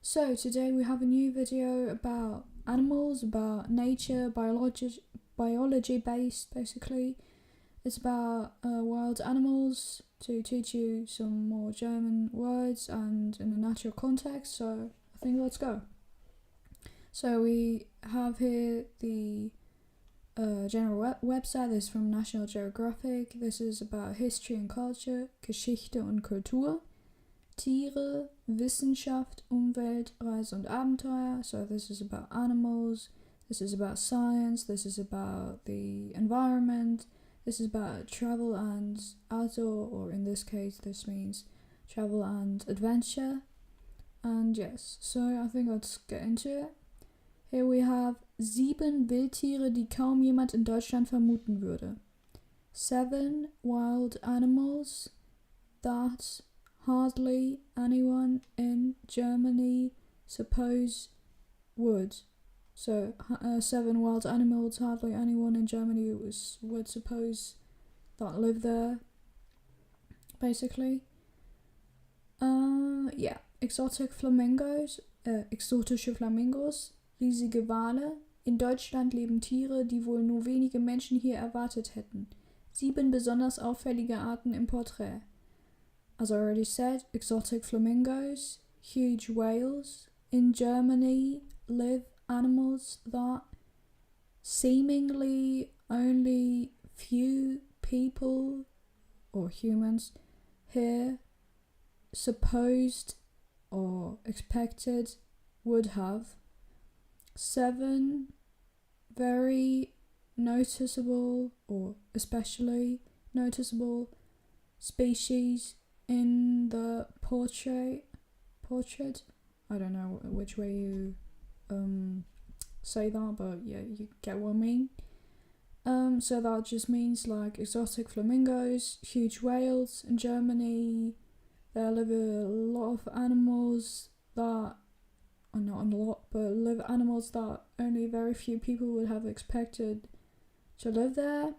So today we have a new video about animals, about nature, biology based basically. It's about wild animals to teach you some more German words and in a natural context, so I think let's go. So we have here the general website. This is from National Geographic. This is about history and culture, Geschichte und Kultur. Tiere, Wissenschaft, Umwelt, Reise und Abenteuer. So this is about animals, this is about science, this is about the environment, this is about travel and outdoor, or in this case this means travel and adventure. And yes, so I think let's get into it. Here we have 7 Wildtiere, die kaum jemand in Deutschland vermuten würde. 7 wild animals that hardly anyone in Germany suppose would. So 7 wild animals hardly anyone in Germany would suppose that live there, basically. Yeah, exotische Flamingos, riesige Wale. In Deutschland leben Tiere, die wohl nur wenige Menschen hier erwartet hätten. 7 besonders auffällige Arten im Porträt. As I already said, exotic flamingos, huge whales. In Germany live animals that seemingly only few people or humans here supposed or expected would have. 7 very noticeable or especially noticeable species in the portrait. I don't know which way you say that, but yeah, you get what I mean. So that just means like exotic flamingos, huge whales. In Germany there live a lot of animals that, or not a lot, but live animals that only very few people would have expected to live there.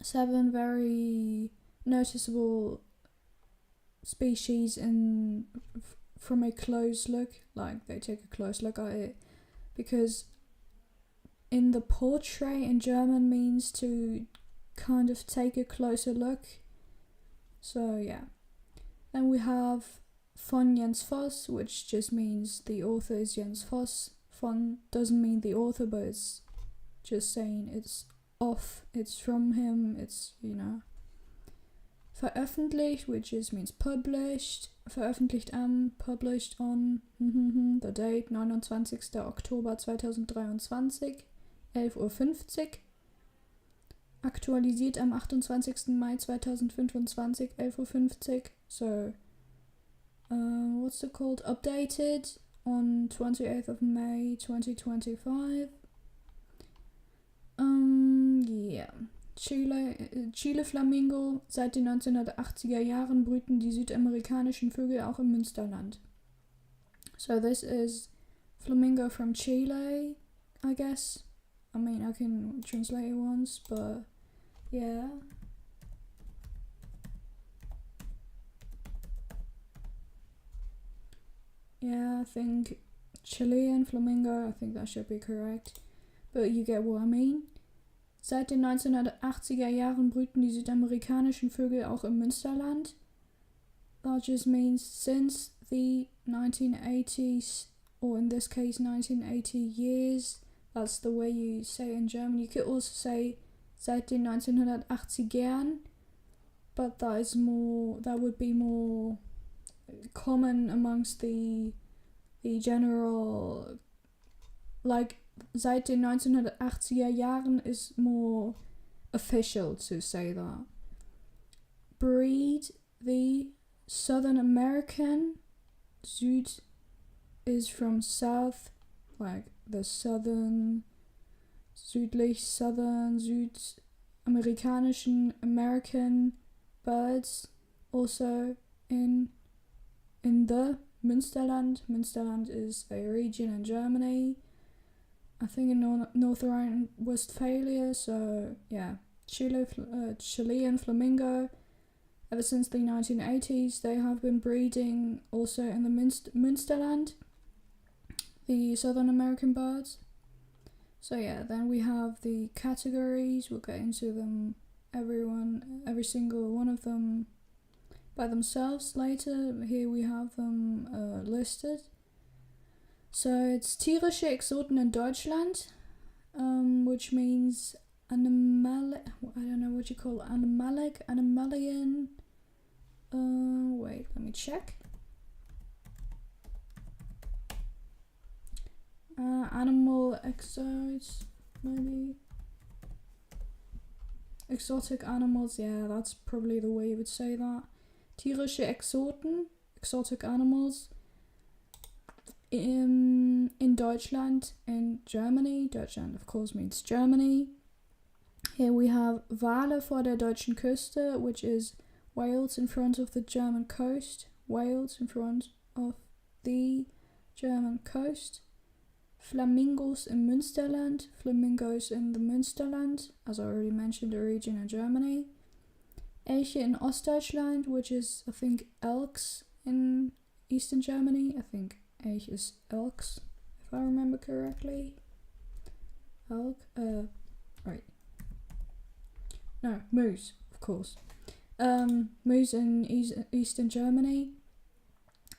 7 very noticeable species from a close look, like they take a close look at it, because in the portrait in German means to kind of take a closer look. So yeah. Then we have von Jens Voss, which just means the author is Jens Voss. Von doesn't mean the author, but it's just saying it's it's from him, it's, you know. Veröffentlicht, which just means published. Veröffentlicht am, published on, the date 29. Oktober 2023, 11:50 Uhr. Aktualisiert am 28. Mai 2025, 11:50 Uhr. So, what's it called? Updated on 28th of May 2025. Yeah. Chile Flamingo. Seit den 1980er Jahren brüten die südamerikanischen Vögel auch im Münsterland. So this is flamingo from Chile, I guess. I mean, I can translate it once, but yeah. Yeah, I think Chilean flamingo, I think that should be correct. But you get what I mean. Seit den 1980er Jahren brüten die südamerikanischen Vögel auch im Münsterland. That just means since the 1980s, or in this case 1980 years. That's the way you say it in German. You could also say seit den 1980ern, but that would be more common amongst the general, like seit den 1980er Jahren is more official to say that. Breed, the Southern American. Süd is from south, like the southern, südlich, southern, südamerikanischen American birds. Also in the Münsterland. Münsterland is a region in Germany, I think in North Rhine-Westphalia. So yeah, Chilean flamingo. Ever since the 1980s, they have been breeding also in the Münsterland. the Southern American birds. So yeah, then we have the categories. We'll get into them, every single one of them by themselves later. Here we have them listed. So it's tierische Exoten in Deutschland, which means I don't know what you call it, animalian. Wait, let me check. Animal exotes, maybe. Exotic animals, yeah, that's probably the way you would say that. Tierische Exoten, exotic animals. In Deutschland, in Germany. Deutschland, of course, means Germany. Here we have Wale vor der deutschen Küste, which is Wales in front of the German coast. Wales in front of the German coast. Flamingos in Münsterland. Flamingos in the Münsterland, as I already mentioned, a region in Germany. Elche in Ostdeutschland, which is, I think, elks in Eastern Germany. I think Elch is elks, if I remember correctly. Elk, right. No, moose, of course. Moose in Eastern Germany.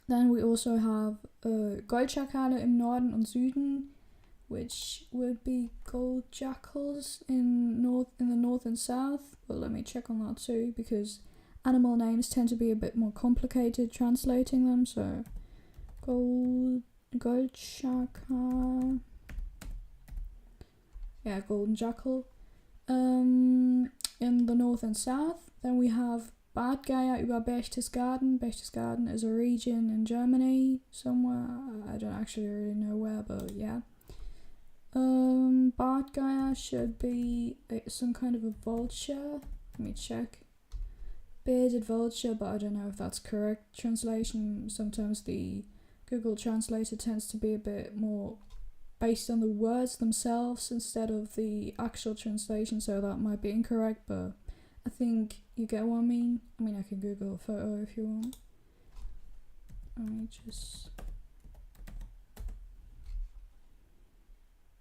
Then we also have Goldschakale im Norden und Süden, which would be gold jackals in the north and south. But let me check on that too, because animal names tend to be a bit more complicated translating them. So Goldschakal. Yeah, golden jackal. In the north and south. Then we have Bartgeier über Berchtesgaden. Berchtesgaden is a region in Germany somewhere. I don't actually really know where, but yeah. Bartgeier should be some kind of a vulture. Let me check. Bearded vulture, but I don't know if that's correct translation. Sometimes the Google Translator tends to be a bit more based on the words themselves instead of the actual translation, so that might be incorrect, but I think you get what I mean. I mean, I can Google a photo if you want. Let me just...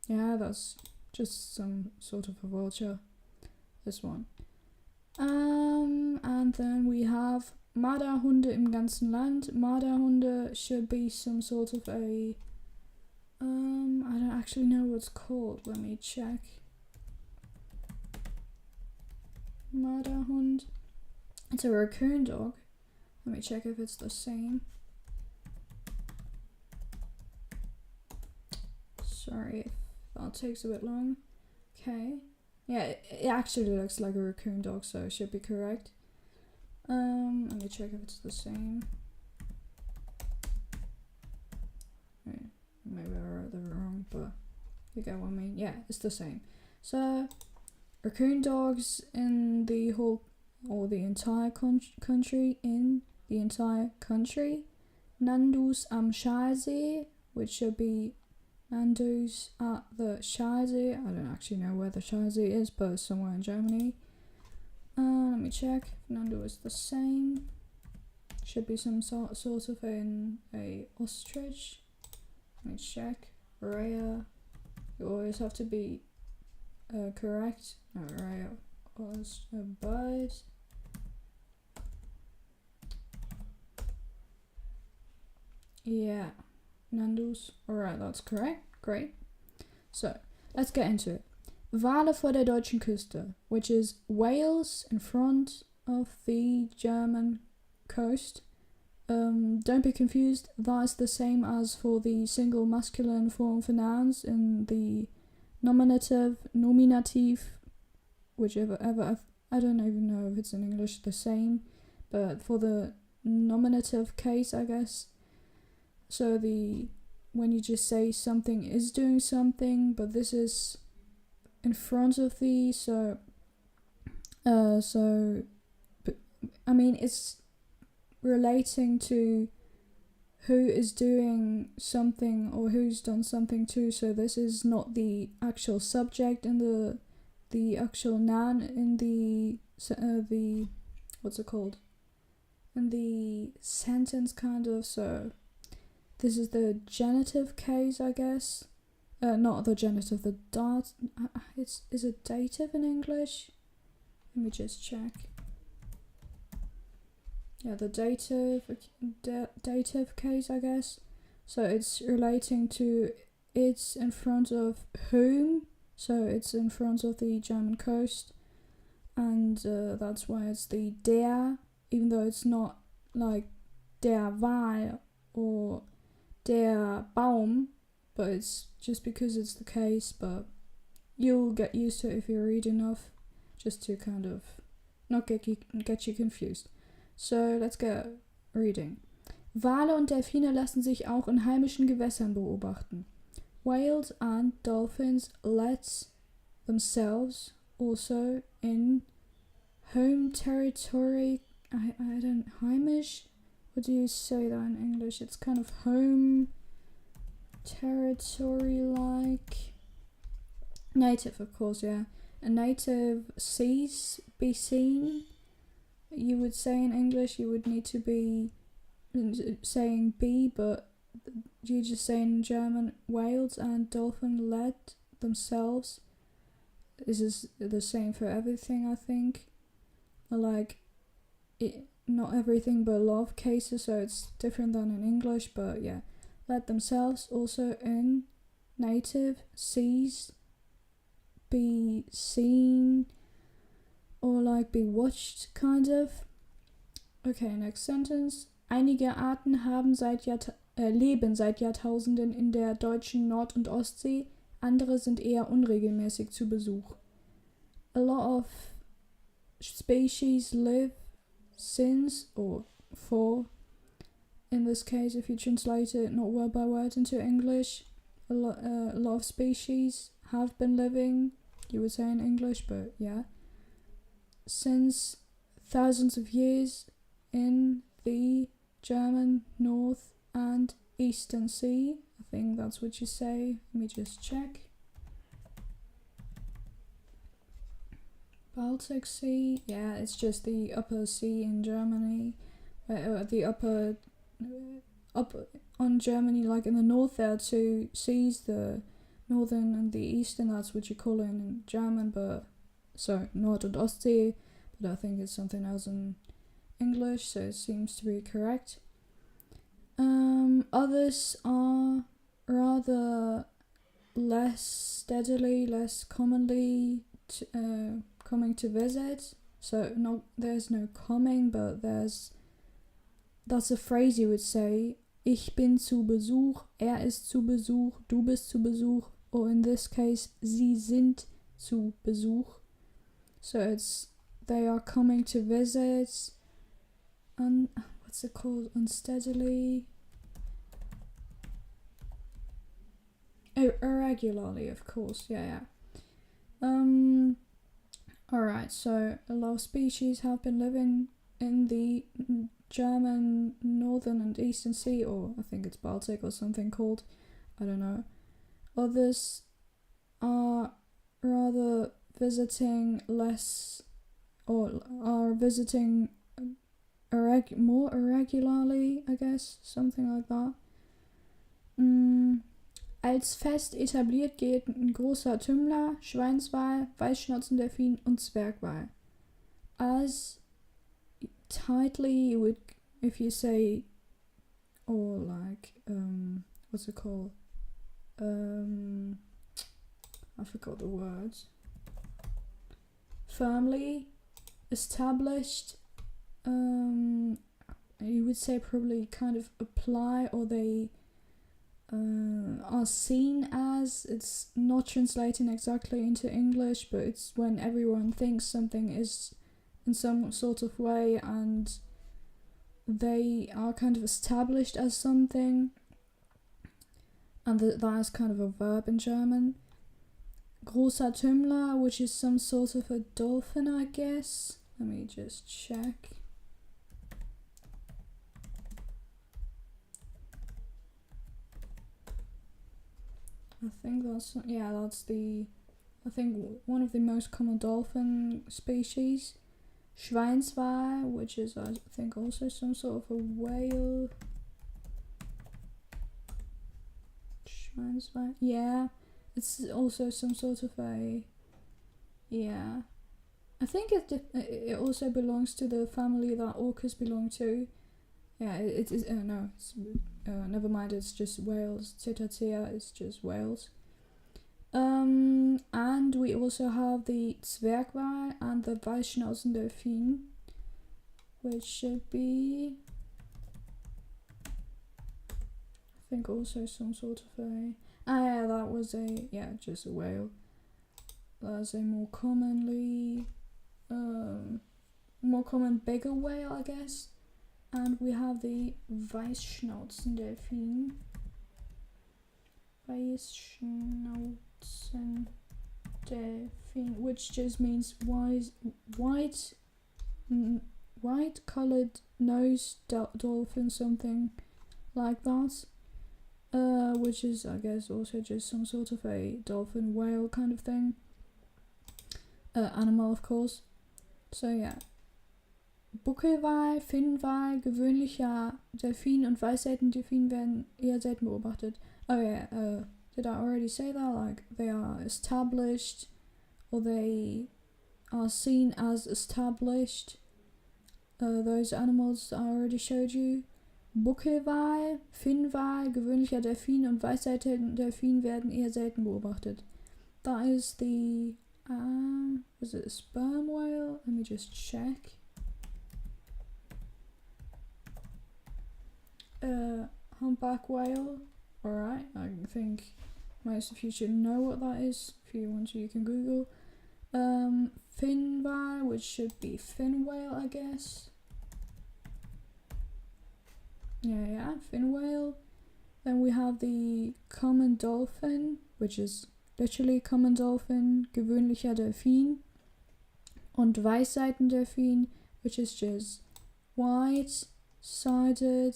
Yeah, that's just some sort of a vulture. This one. And then we have Marderhunde im ganzen Land. Marderhunde should be some sort of a... I don't actually know what it's called. Let me check. Marderhund. It's a raccoon dog. Let me check if it's the same. Sorry if that takes a bit long. Okay. Yeah, it actually looks like a raccoon dog, so it should be correct. Let me check if it's the same. Wait, maybe I wrote that wrong, but you get what I mean. Yeah, it's the same. So, raccoon dogs in the whole, or the entire country, Nandus am Schalsee, which should be Nando's at the Schalsee. I don't actually know where the Schalsee is, but it's somewhere in Germany. Let me check if Nando is the same. Should be some sort of a ostrich. Let me check. Rhea. You always have to be correct. No, Rhea was a bird. Yeah. Nando's. Alright, that's correct. Great. So, let's get into it. Wale vor der deutschen Küste, which is Wales in front of the German coast. Don't be confused, that is the same as for the single masculine form for nouns in the nominative, whichever I don't even know if it's in English the same, but for the nominative case, I guess. So when you just say something is doing something, but this is in front of the, but I mean, it's relating to who is doing something or who's done something too. So this is not the actual subject in the actual noun in the what's it called? In the sentence, kind of. So this is the genitive case, I guess. Not the genitive, the dat. Is it dative in English? Let me just check. Yeah, the dative case, I guess. So it's relating to it's in front of whom. So it's in front of the German coast, and that's why it's the der, even though it's not like der Wal or der Baum, but it's just because it's the case. But you'll get used to it if you read enough, just to kind of not get you confused. So let's get reading. Wale und Delfine lassen sich auch in heimischen Gewässern beobachten. Whales and dolphins let themselves also in home territory. I don't heimisch. What do you say that in English? It's kind of home territory like native, of course, yeah. A native seas be seen. You would say in English, you would need to be saying be, but you just say in German, whales and dolphin let themselves. This is the same for everything, I think. Like, not everything but a lot of cases, so it's different than in English, but yeah. Let themselves also in native seas be seen or like be watched, kind of. Okay, next sentence. Einige Arten leben seit Jahrtausenden in der deutschen Nord- und Ostsee, andere sind eher unregelmäßig zu Besuch. A lot of species live since or for, in this case, if you translate it not word by word into English, a lot of species have been living, you would say in English, but yeah, since thousands of years in the German North and Eastern Sea. I think that's what you say. Let me just check. Baltic Sea, yeah, it's just the upper sea in Germany. The upper up on Germany, like in the north there are two seas, the northern and the eastern, that's what you call it in German, but so Nord- und Ostsee, but I think it's something else in English, so it seems to be correct. Others are rather less commonly coming to visit. So there's no coming, but that's a phrase you would say. Ich bin zu Besuch, er ist zu Besuch, du bist zu Besuch, or in this case, sie sind zu Besuch. So they are coming to visit. What's it called? Unsteadily. Oh, irregularly, of course. Yeah. Alright, so a lot of species have been living in the German Northern and Eastern Sea, or I think it's Baltic or something called. I don't know. Others are rather visiting less, or are visiting more irregularly, I guess, something like that. Als fest etabliert gelten großer Tümmler, Schweinswal, Weißschnauzendelfin und Zwergwal. As tightly you would, if you say, or like, what's it called? I forgot the words. Firmly established. You would say probably kind of apply, or they are seen as. It's not translating exactly into English, but it's when everyone thinks something is in some sort of way and they are kind of established as something, and that is kind of a verb in German. Großer Tümmler, which is some sort of a dolphin, I guess. Let me just check. I think that's I think one of the most common dolphin species. Schweinswal, which is I think also some sort of a whale. Schweinswein. Yeah, it's also some sort of a. Yeah. I think it also belongs to the family that orcas belong to. Yeah, it is. No, it's. Never mind, it's just whales. Cetacea is just whales. And we also have the Zwergwal and the Weißschnauzendelfin, which should be, I think, also some sort of a. Yeah, that was just a whale. That's a more common bigger whale, I guess. And we have the Weißschnauzendelfin. Weißschnauzendelfin, which just means white colored nose dolphin, something like that. Which is, I guess, also just some sort of a dolphin whale kind of thing. Animal, of course. So yeah. Buckelwal, Finnwal, gewöhnlicher Delfin und Weißseitendelfin werden eher selten beobachtet. Oh yeah, did I already say that? Like, they are established, or they are seen as established. Those animals I already showed you. Buckelwal, Finnwal, gewöhnlicher Delfin und Weißseitendelfin werden eher selten beobachtet. That is the, was it a sperm whale? Let me just check. Humpback whale. Alright, I think most of you should know what that is. If you want to, you can Google. Finnwal, which should be fin whale, I guess. Yeah, fin whale. Then we have the common dolphin, which is literally common dolphin, gewöhnlicher Delfin. Und Weißseitendelfin, which is just white-sided,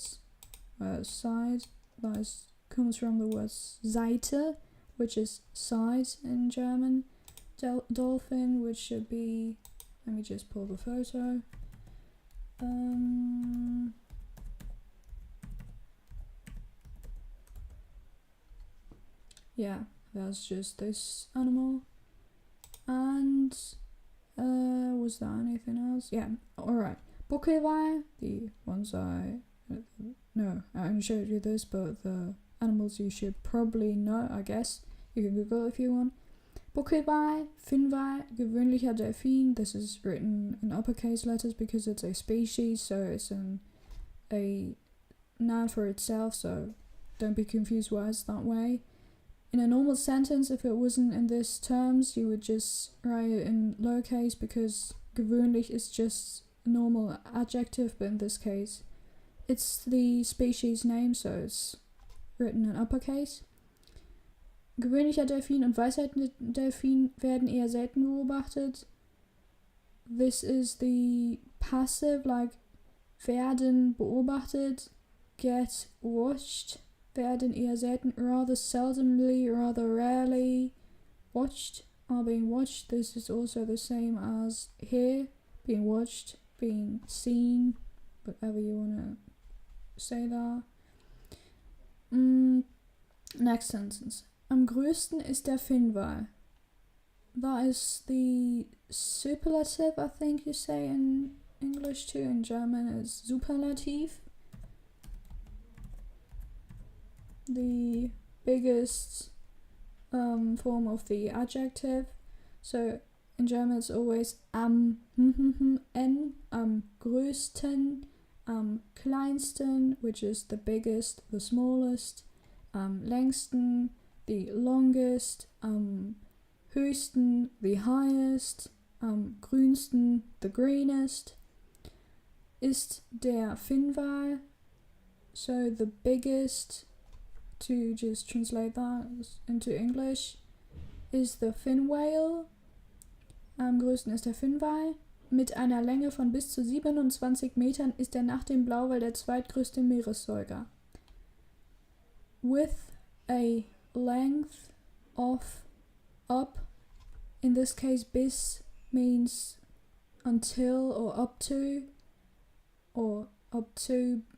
side, that comes from the word Seite, which is side in German. Dolphin, which should be, let me just pull the photo. Yeah, that's just this animal. And was there anything else? Yeah, alright. Buckelwal, the ones no, I only showed you this, but the animals you should probably know, I guess. You can Google if you want. Buckelwal, Finnwal, gewöhnlicher Delfin. This is written in uppercase letters because it's a species, so it's a noun for itself, so don't be confused why it's that way. In a normal sentence, if it wasn't in these terms, you would just write it in lowercase because gewöhnlich is just a normal adjective, but in this case, it's the species name, so it's written in uppercase. Gewöhnlicher Delfin und Weißseitendelfin werden eher selten beobachtet. This is the passive, like werden beobachtet, get watched, werden eher selten, rather seldomly, rather rarely watched, are being watched. This is also the same as here, being watched, being seen, whatever you want to say that. Next sentence. Am größten ist der Finnwal. That is the superlative, I think you say in English too. In German it's Superlativ. The biggest form of the adjective. So in German it's always am am größten, am kleinsten, which is the biggest, the smallest, am längsten, the longest, am höchsten, the highest, am grünsten, the greenest, ist der Finnwal. So the biggest, to just translate that into English, is the fin whale. Am größten ist der Finnwal. Mit einer Länge von bis zu 27 Metern ist er nach dem Blauwal der zweitgrößte Meeressäuger. With a length of up, in this case bis means until or up to,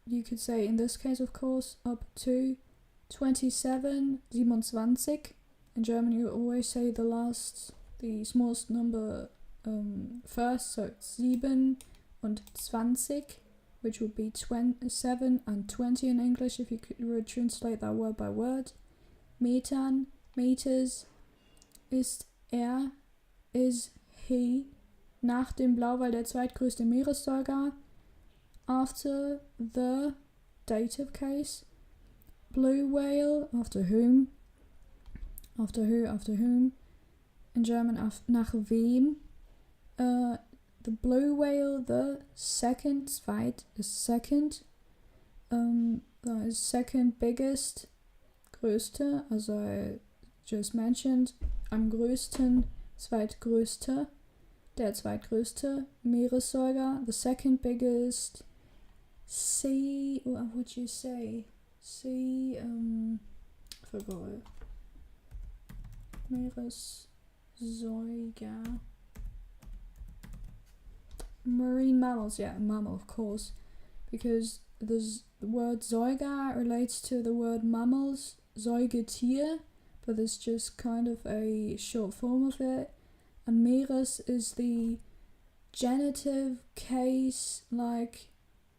you could say in this case of course up to 27, 27. In German you always say the smallest number first, so 7 und 20, which would be 7 and 20 in English if you could translate that word by word. Metern, meters, ist is he, nach dem Blauwal der zweitgrößte Meeressäuger, after the dative case, blue whale, after whom, after whom, in German nach wem, the blue whale, the second, zweit is second, that is second biggest, größte, as I just mentioned, am größten, zweitgrößte, der zweitgrößte Meeressäuger, the second biggest sea, what would you say? Sea, forgot it. Meeressäuger. Marine mammals, yeah, mammal, of course, because the word Säuger relates to the word mammals, Säugetier, but it's just kind of a short form of it. And Meeres is the genitive case, like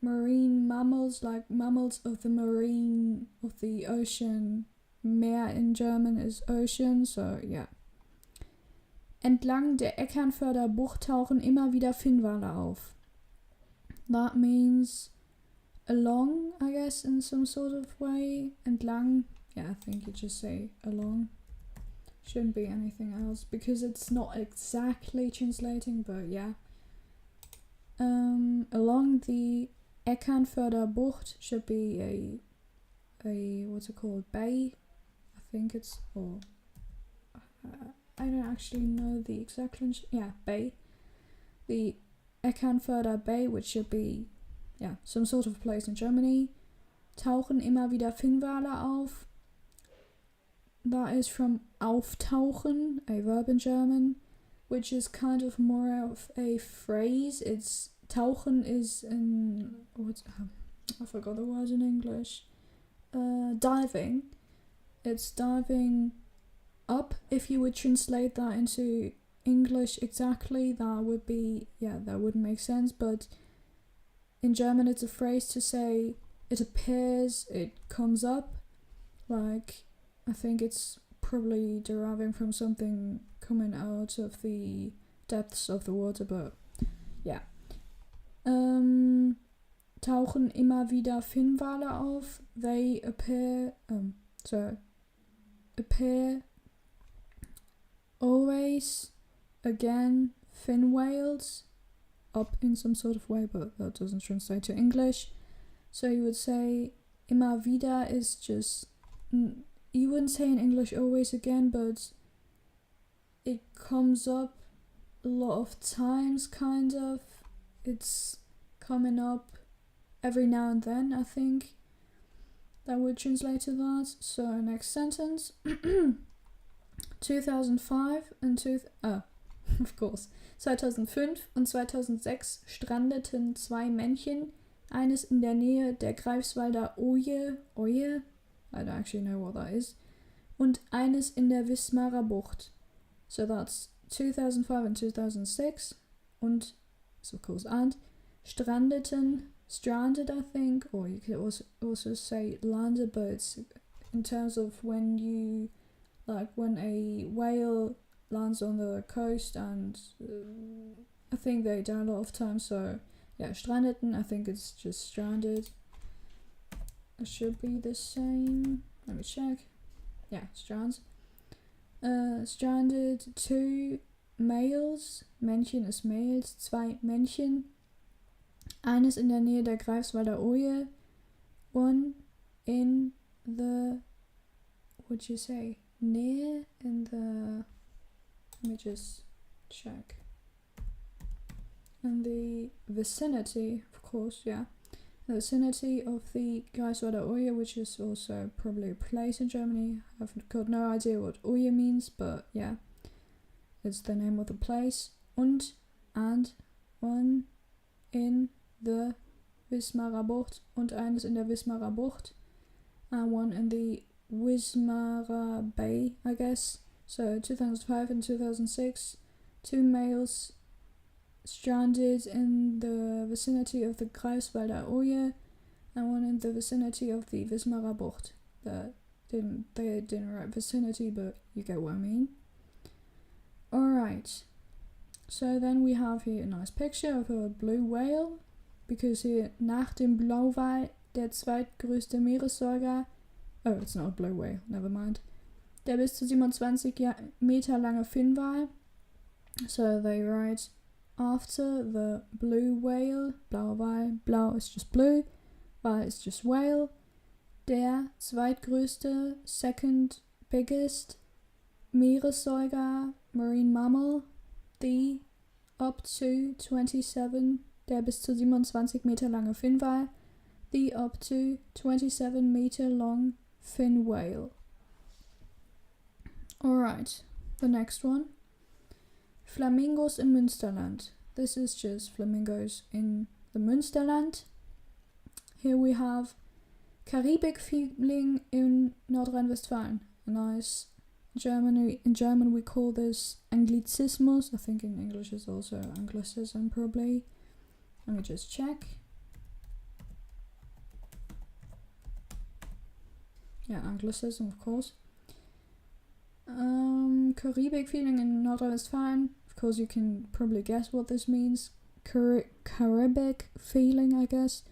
marine mammals, like mammals of the marine, of the ocean. Meer in German is ocean, so yeah. Entlang der Eckernförder Bucht tauchen immer wieder Finnwale auf. That means along, I guess, in some sort of way. Entlang, yeah, I think you just say along. Shouldn't be anything else because it's not exactly translating, but yeah. Along the Eckernförder Bucht should be a what's it called, bay? I think it's, or I don't actually know the exact bay. The Eckernförder Bay, which should be some sort of place in Germany. Tauchen immer wieder Finnwale auf. That is from auftauchen, a verb in German, which is kind of more of a phrase. It's tauchen is in I forgot the word in English. Diving. It's diving up. If you would translate that into English exactly, that would be that wouldn't make sense. But in German, it's a phrase to say it appears, it comes up, like. I think it's probably deriving from something coming out of the depths of the water, but yeah. Tauchen immer wieder Finnwale auf. They appear, appear always, again, fin whales, up in some sort of way, but that doesn't translate to English. So you would say immer wieder is just... You wouldn't say in English always again, but it comes up a lot of times, kind of. It's coming up every now and then, I think. That would translate to that. So, next sentence. 2005 and of course. 2005 und 2006 strandeten 2 Männchen, eines in der Nähe der Greifswalder Oje, I don't actually know what that is, und eines in der Wismarer Bucht. So that's 2005 and 2006, und, so of course, and, strandeten, stranded I think, or you could also say landed, but it's in terms of when you, like when a whale lands on the coast, and I think they die a lot of times, so yeah, strandeten, I think it's just stranded. It should be the same. Let me check. Yeah, strands. Stranded 2 males. Männchen is males. 2 Männchen. Eines in der Nähe der Greifswalder Oje. One in the... What'd you say? Nähe in the... Let me just check. In the vicinity, of course, yeah. The vicinity of the Greifswalder Oje, which is also probably a place in Germany. I've got no idea what Oje means, but yeah, it's the name of the place. And one in the Wismarer Bucht, und eines in der Wismarer Bucht, and one in the Wismara Bay, I guess. So 2005 and 2006, 2 males stranded in the vicinity of the Greifswalder Oje and one in the vicinity of the Wismara Bucht. They didn't write vicinity, but you get what I mean. Alright, so then we have here a nice picture of a blue whale, because here, nach dem Blauwal, der zweitgrößte Meeressäuger, oh, it's not a blue whale, never mind, der bis zu 27 Meter lange Finnwal. So they write, after the blue whale, blauer Wal, blau is just blue, Wal is just whale, der zweitgrößte, second biggest, Meeressäuger, marine mammal, the up to 27, der bis zu 27 Meter lange Finnwal, the up to 27 meter long fin whale. Alright, the next one. Flamingos in Münsterland. This is just flamingos in the Münsterland. Here we have Karibik feeling in Nordrhein-Westfalen. A nice in German we call this Anglizismus. I think in English is also Anglicism probably. Let me just check. Yeah, Anglicism of course. Karibik feeling in Nordrhein-Westfalen. Of course you can probably guess what this means. Karibik feeling, I guess,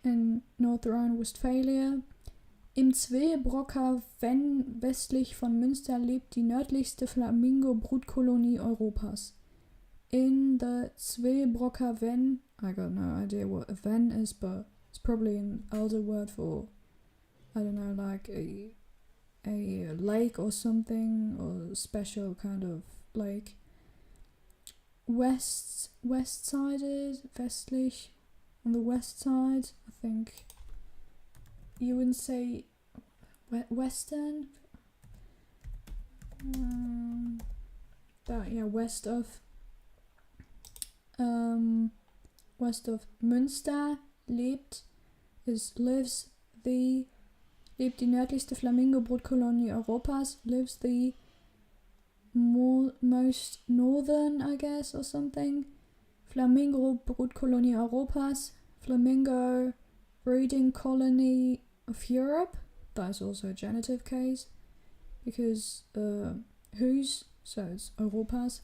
in Nordrhein-Westphalia. Im Zwillbrocker Venn westlich von Münster lebt die nördlichste Flamingo-Brutkolonie Europas. In the Zwillbrocker Venn, I got no idea what a Venn is, but it's probably an older word for, I don't know, like a lake or something, or a special kind of lake. West-sided, westlich, on the west side, I think. You wouldn't say western? West of Münster lebt die nördlichste Flamingo-Brutkolonie Europas, lives the most northern, I guess, or something, Flamingo-Brutkolonie Europas, flamingo breeding colony of Europe. That is also a genitive case, because whose, so it's Europas,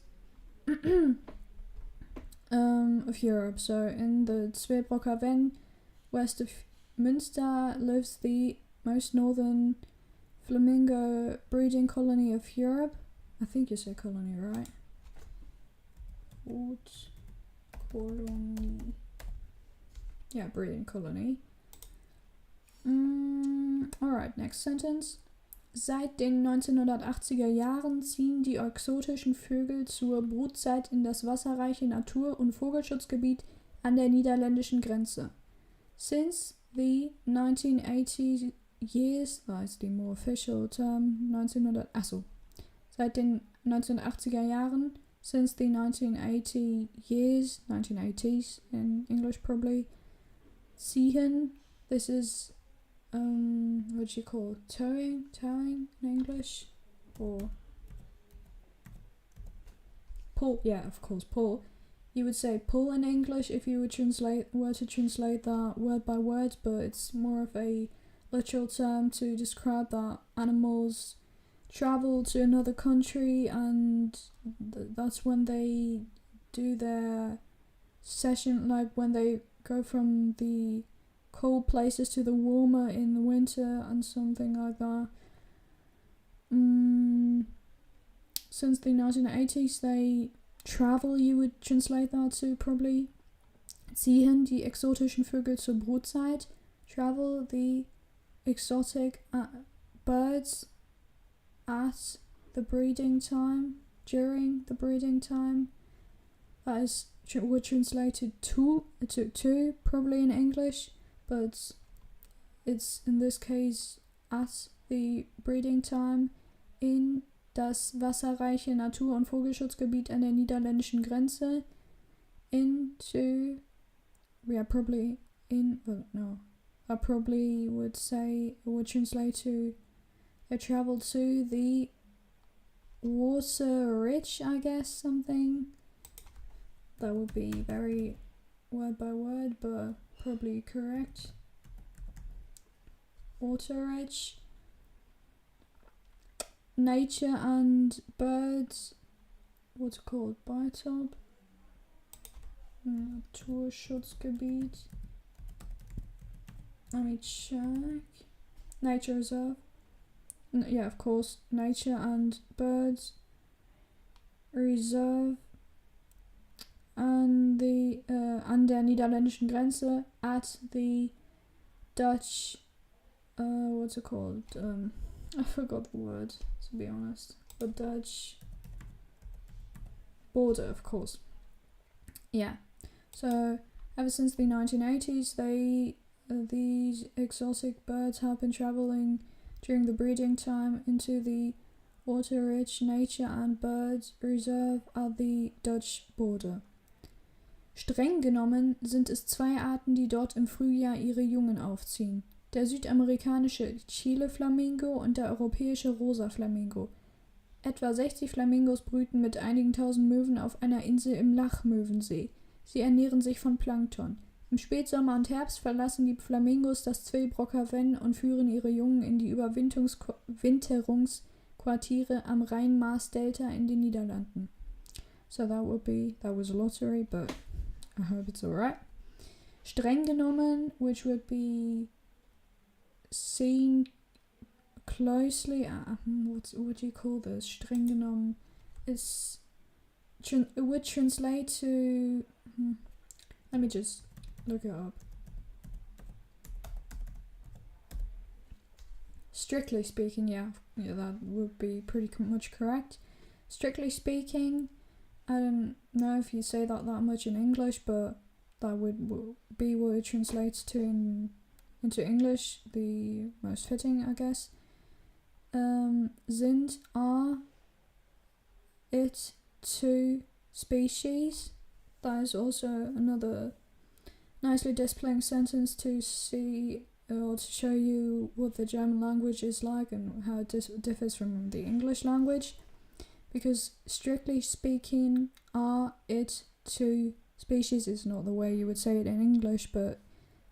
of Europe. So in the Zwillbrocker Venn, west of Münster, lives the most northern flamingo breeding colony of Europe. I think you say colony, right? What? Colony. Yeah, breeding colony. Alright, next sentence. Seit den 1980er Jahren ziehen die exotischen Vögel zur Brutzeit in das wasserreiche Natur- und Vogelschutzgebiet an der niederländischen Grenze. Since the 1980 years, that's the more official term, seit den 1980er Jahren, since the 1980 years, 1980s in English probably, ziehen, this is what do you call towing in English, or pull? Yeah, of course, pull. You would say pull in English if you were to translate that word by word, but it's more of a literal term to describe that animals travel to another country, and that's when they do their session, like when they go from the cold places to the warmer in the winter and something like that. Since the 1980s they travel, you would translate that to probably ziehen die exotischen Vögel zur Brutzeit, travel the exotic birds at the breeding time, during the breeding time. That is would translate to probably in English, but it's in this case at the breeding time in das wasserreiche Natur- und Vogelschutzgebiet an der niederländischen Grenze, into, I probably would say, it would translate to They travel to the water rich, I guess, something. That would be very word by word, but probably correct. Water rich. Nature and birds. What's it called? Biotop? Naturschutzgebiet. Let me check. Nature reserve. Yeah, of course. Nature and birds reserve. An der niederländischen Grenze at the Dutch. What's it called? I forgot the word, to be honest. The Dutch border, of course. Yeah. So ever since the 1980s, these exotic birds have been traveling during the breeding time into the water-rich nature and birds reserve at the Dutch border. Streng genommen sind es 2 Arten, die dort im Frühjahr ihre Jungen aufziehen. Der südamerikanische Chile-Flamingo und der europäische Rosa-Flamingo. Etwa 60 Flamingos brüten mit einigen tausend Möwen auf einer Insel im Lachmöwensee. Sie ernähren sich von Plankton. Im Spätsommer und Herbst verlassen die Flamingos das Zwillbrocker Venn und führen ihre Jungen in die Überwinterungsquartiere am Rhein-Maas-Delta in den Niederlanden. So that was a lottery, but I hope it's alright. Streng genommen, which would be seen closely. What would you call this? Streng genommen. It would translate to. Let me just look it up. Strictly speaking, yeah, that would be pretty much correct. Strictly speaking, I don't know if you say that much in English, but that would be what it translates to into English, the most fitting, I guess. Sind it 2 species? That is also another nicely displaying sentence to see or to show you what the German language is like and how it differs from the English language. Because strictly speaking, are it 2 species is not the way you would say it in English, but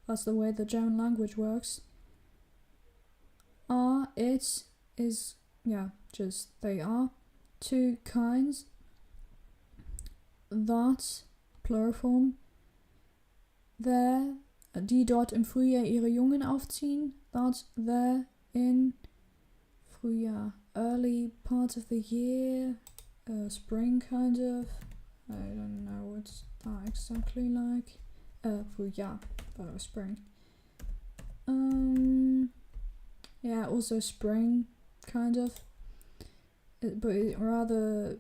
that's the way the German language works. Are it is, yeah, just they are 2 kinds. That, plural form. There, die dort im Frühjahr ihre Jungen aufziehen. That, there, in Frühjahr, early part of the year, spring kind of. I don't know what's that exactly like. Frühjahr, that was spring. Yeah, also spring, kind of. But it rather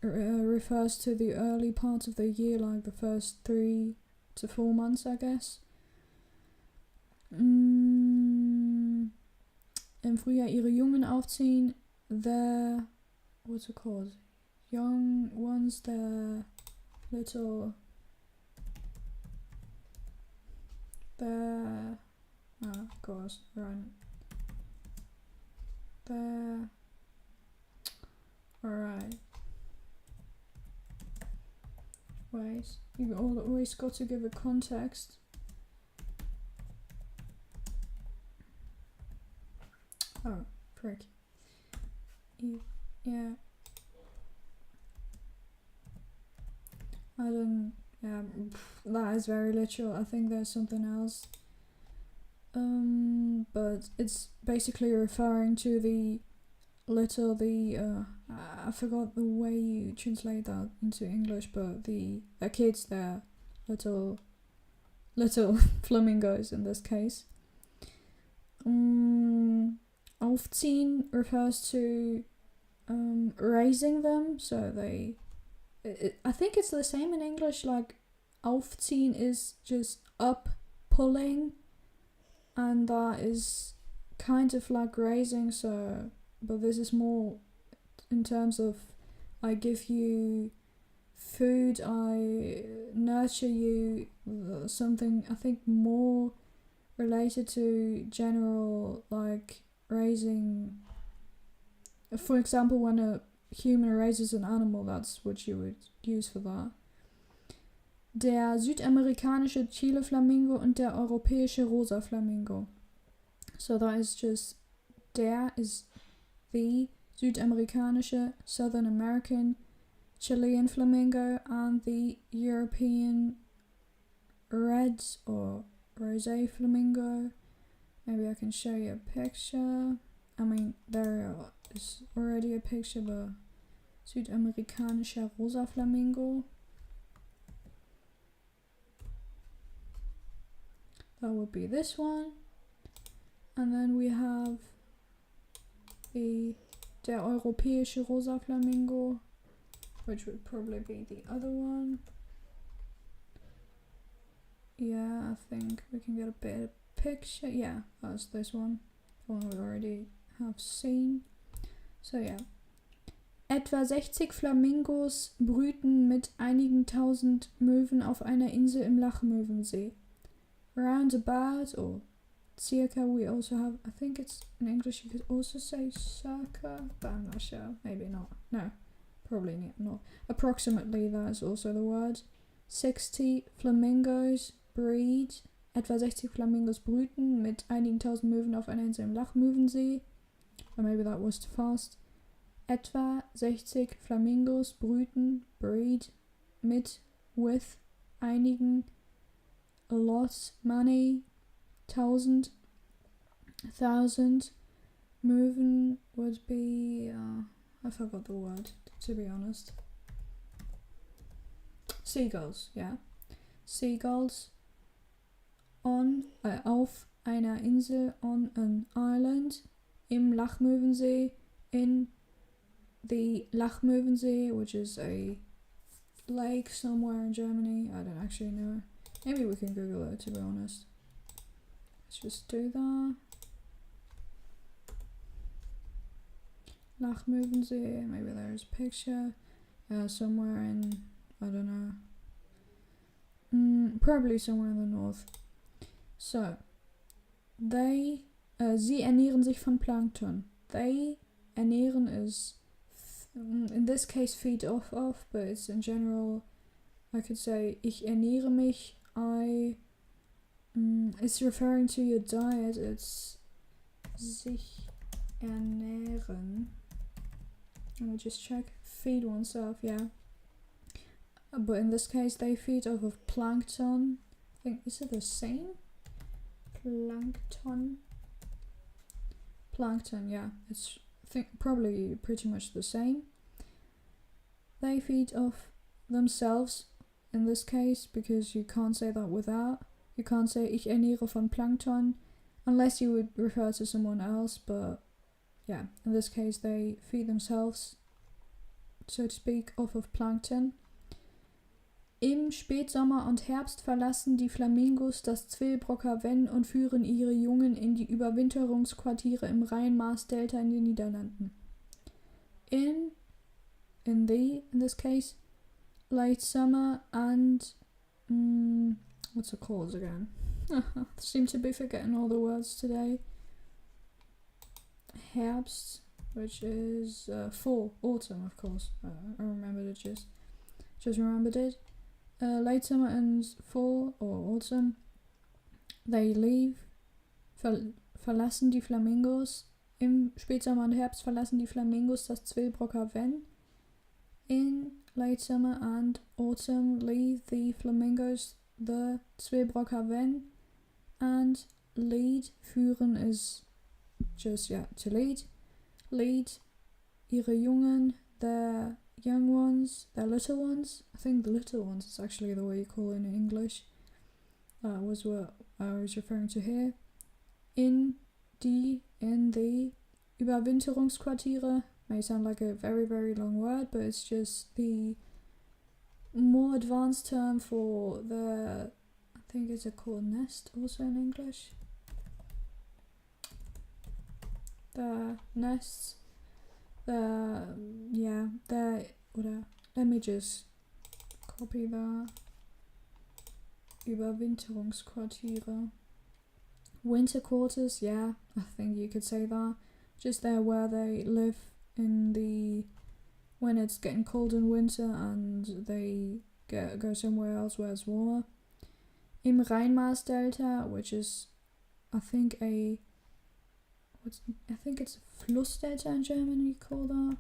refers to the early part of the year, like the first 3 to 4 months, I guess. Im Frühjahr ihre Jungen aufziehen. What's it called? Young ones, they're little. Oh, of course, right. Alright. Wait, you've always got to give a context. Oh, prick. Yeah. Yeah, that is very literal. I think there's something else. But it's basically referring to the I forgot the way you translate that into English, but the kids, they're little flamingos in this case. Aufziehen refers to raising them, so I think it's the same in English, like aufziehen is just up, pulling, and that is kind of like raising, so, but this is more in terms of I give you food, I nurture you, something I think more related to general, like raising, for example, when a human raises an animal, that's what you would use for that. Der südamerikanische Chile-Flamingo und der europäische Rosa-Flamingo. So that is just, der is the südamerikanische, Southern American, Chilean flamingo, and the European red or rosé flamingo. Maybe I can show you a picture. I mean, there is already a picture of a südamerikanischer rosa flamingo. That would be this one. And then we have der europäische rosa flamingo, which would probably be the other one. Yeah, I think we can get a better picture. Yeah, that's this one. The one we already have seen. So yeah. Etwa 60 Flamingos brüten mit einigen tausend Möwen auf einer Insel im Lachmöwensee. Roundabout or circa, we also have, I think it's in English you could also say circa, but I'm not sure. Maybe not. No, probably not. Approximately, that is also the word. 60 flamingos breed. Etwa 60 Flamingos brüten mit einigen tausend Möwen auf einer Insel im Lachmöwensee. Or maybe that was too fast. Etwa 60 Flamingos brüten, breed, mit, with, einigen, a lot, many, thousand, Möwen would be, I forgot the word, to be honest. Seagulls, yeah. Seagulls auf einer Insel, on an island, im Lachmöwensee, in the Lachmöwensee, which is a lake somewhere in Germany. I don't actually know. Maybe we can Google it, to be honest. Let's just do that. Lachmöwensee, maybe there's a picture. Somewhere in, I don't know. Probably somewhere in the north. So, sie ernähren sich von Plankton. They ernähren is, in this case, feed off of, but it's in general, I could say, ich ernähre mich, it's referring to your diet, it's sich ernähren. Let me just check. Feed oneself, yeah. But in this case, they feed off of plankton. I think, is it the same? Plankton, yeah. It's, I think, probably pretty much the same. They feed off themselves in this case, because you can't say that without. You can't say ich ernähre von Plankton unless you would refer to someone else, but yeah, in this case they feed themselves, so to speak, off of plankton. Im Spätsommer und Herbst verlassen die Flamingos das Zwilbrocker Ven und führen ihre Jungen in die Überwinterungsquartiere im Rhein-Maas-Delta in den Niederlanden. In this case, late summer and what's it called again? Seem to be forgetting all the words today. Herbst, which is fall, autumn, of course. I remembered it just remembered it. Late summer and fall or autumn, they leave. Verlassen die Flamingos. Im Spätsommer und Herbst verlassen die Flamingos das Zwilbrocker Ven. In late summer and autumn leave the flamingos the Zwilbrocker Ven, and lead, führen is just, yeah, to lead. Lead ihre Jungen, their young ones, their little ones. I think the little ones is actually the way you call it in English. That was what I was referring to here. In the Überwinterungsquartiere. May sound like a very, very long word, but it's just the more advanced term for the, I think it's called nest also in English. The nests, let me just copy that. Überwinterungsquartiere. Winter quarters, yeah, I think you could say that. Just there where they live when it's getting cold in winter and they go somewhere else where it's warmer. Im Rhein-Maas-Delta, which is I think it's a Flussdelta in German you call that.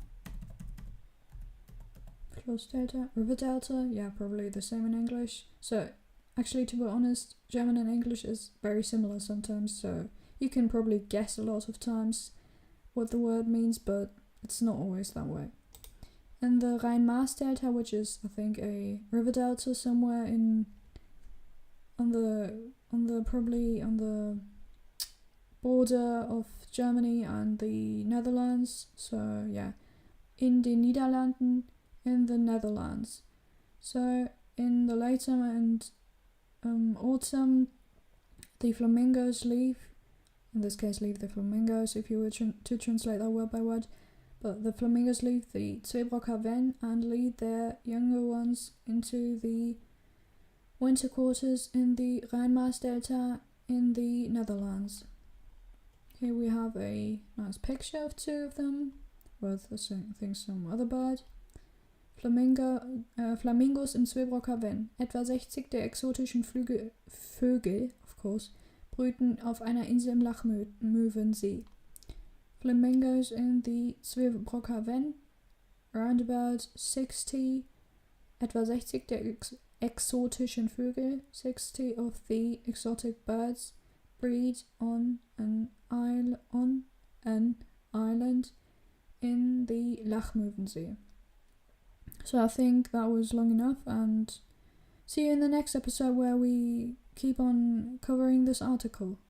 Flussdelta? River delta? Yeah, probably the same in English. So actually, to be honest, German and English is very similar sometimes, so you can probably guess a lot of times what the word means, but it's not always that way. And the Rhein-Maas-Delta, which is I think a river delta somewhere on the border of Germany and the Netherlands. So yeah, in den Niederlanden, in the Netherlands. So in the late summer and autumn, the flamingos leave. In this case, leave the flamingos if you were to translate that word by word. But the flamingos leave the Zweebrocker Ven and lead their younger ones into the winter quarters in the Rhein-Maas-Delta in the Netherlands. Here we have a nice picture of two of them with, I think, some other bird. Flamingos im Zweebrocker Ven. Etwa 60 der exotischen Vögel, of course, brüten auf einer Insel im Lachmöwensee. Flamingos in the Zweebrocker Ven. Around about 60, etwa 60 der exotischen Vögel, 60 of the exotic birds, breed on an island in the Lachmöwensee. So I think that was long enough, and see you in the next episode where we keep on covering this article.